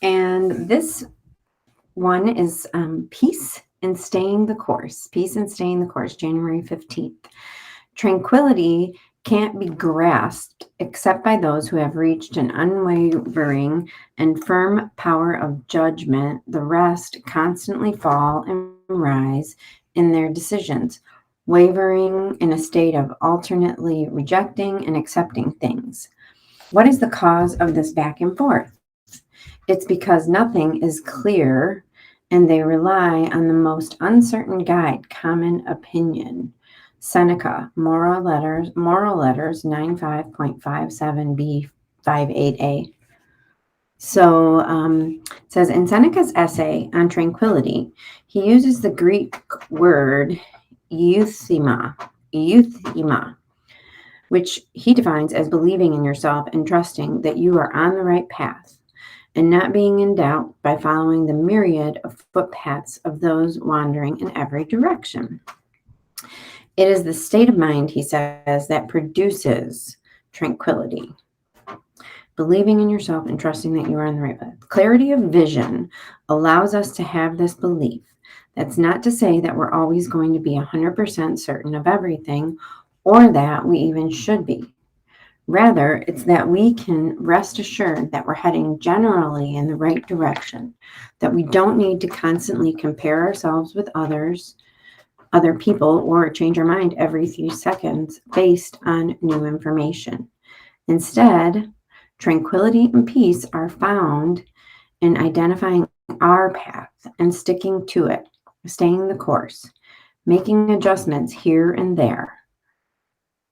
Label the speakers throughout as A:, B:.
A: And this one is Peace and Staying the Course. Peace and Staying the Course, January 15th. Tranquility can't be grasped except by those who have reached an unwavering and firm power of judgment. The rest constantly fall and rise in their decisions, wavering in a state of alternately rejecting and accepting things. What is the cause of this back and forth? It's because nothing is clear and they rely on the most uncertain guide, common opinion. Seneca, Moral Letters 95.57b 58a. So it says in Seneca's essay on tranquility, he uses the Greek word euthema, which he defines as believing in yourself and trusting that you are on the right path and not being in doubt by following the myriad of footpaths of those wandering in every direction. It is the state of mind, he says, that produces tranquility. Believing in yourself and trusting that you are on the right path. Clarity of vision allows us to have this belief. That's not to say that we're always going to be 100% certain of everything or that we even should be. Rather, it's that we can rest assured that we're heading generally in the right direction, that we don't need to constantly compare ourselves with other people, or change our mind every few seconds based on new information. Instead, tranquility and peace are found in identifying our path and sticking to it, staying the course, making adjustments here and there,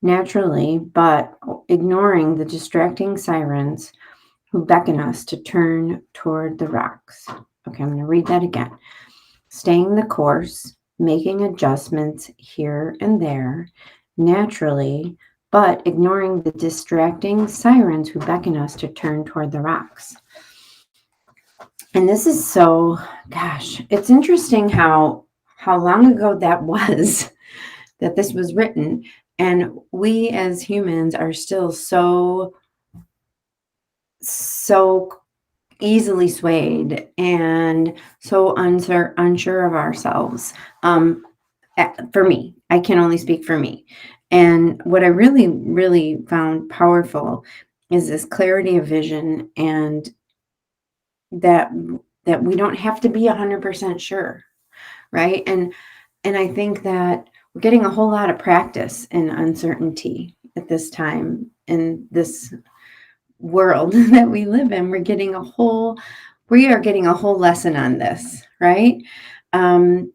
A: naturally, but ignoring the distracting sirens who beckon us to turn toward the rocks. Okay, I'm going to read that again. Staying the course, making adjustments here and there, naturally, but ignoring the distracting sirens who beckon us to turn toward the rocks. And this is so, gosh, it's interesting how long ago that was that this was written. And we as humans are still so easily swayed and so unsure of ourselves. For me, I can only speak for me. And what I really, really found powerful is this clarity of vision, and that we don't have to be 100% sure, right? And I think that we're getting a whole lot of practice in uncertainty at this time in this world that we live in. We are getting a whole lesson on this, right? And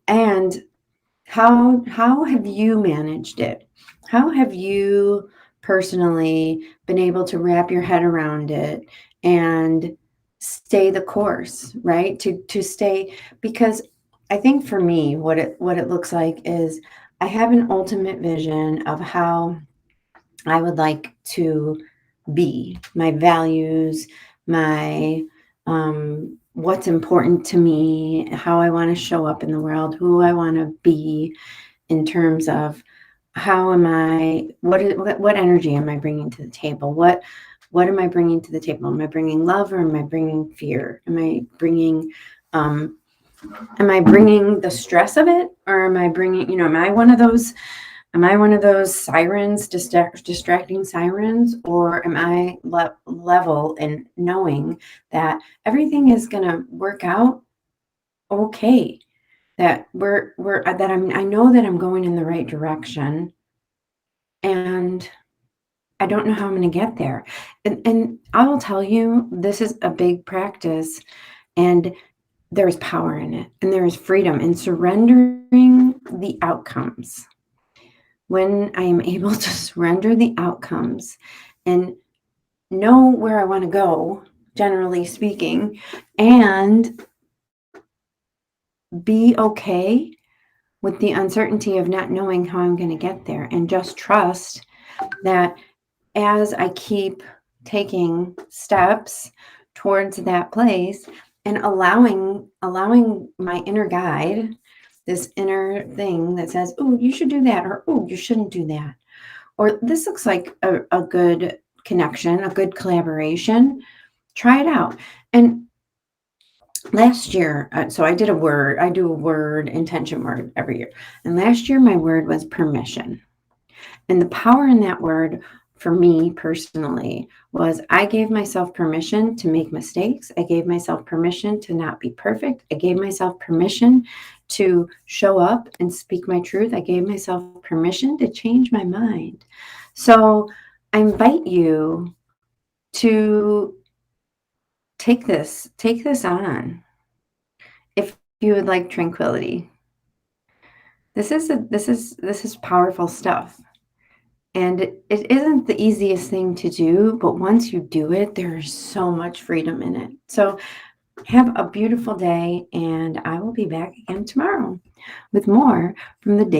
A: how have you managed it? How have you personally been able to wrap your head around it and stay the course, right? To stay, because I think for me, what it looks like is I have an ultimate vision of how I would like to be, my values, my what's important to me, how I want to show up in the world, who I want to be in terms of how am I, what energy am I bringing to the table? What am I bringing to the table? Am I bringing love, or am I bringing fear? Am I bringing the stress of it, or am I bringing, am I one of those sirens, distracting sirens, or am I level in knowing that everything is going to work out okay? That I know that I'm going in the right direction, and I don't know how I'm going to get there. And I will tell you, this is a big practice, and there's power in it, and there is freedom in surrendering the outcomes. When I am able to surrender the outcomes and know where I want to go, generally speaking, and be okay with the uncertainty of not knowing how I'm going to get there, and just trust that as I keep taking steps towards that place and allowing my inner guide, this inner thing that says, oh, you should do that, or oh, you shouldn't do that, or this looks like a good connection, a good collaboration, Try it out. And last year, so I do a word intention word every year. And last year, my word was permission. And the power in that word for me personally was I gave myself permission to make mistakes. I gave myself permission to not be perfect. I gave myself permission to show up and speak my truth. I gave myself permission to change my mind. So I invite you to take this on if you would like tranquility. This is powerful stuff. And it isn't the easiest thing to do, but once you do it, there's so much freedom in it. So have a beautiful day, and I will be back again tomorrow with more from the Daily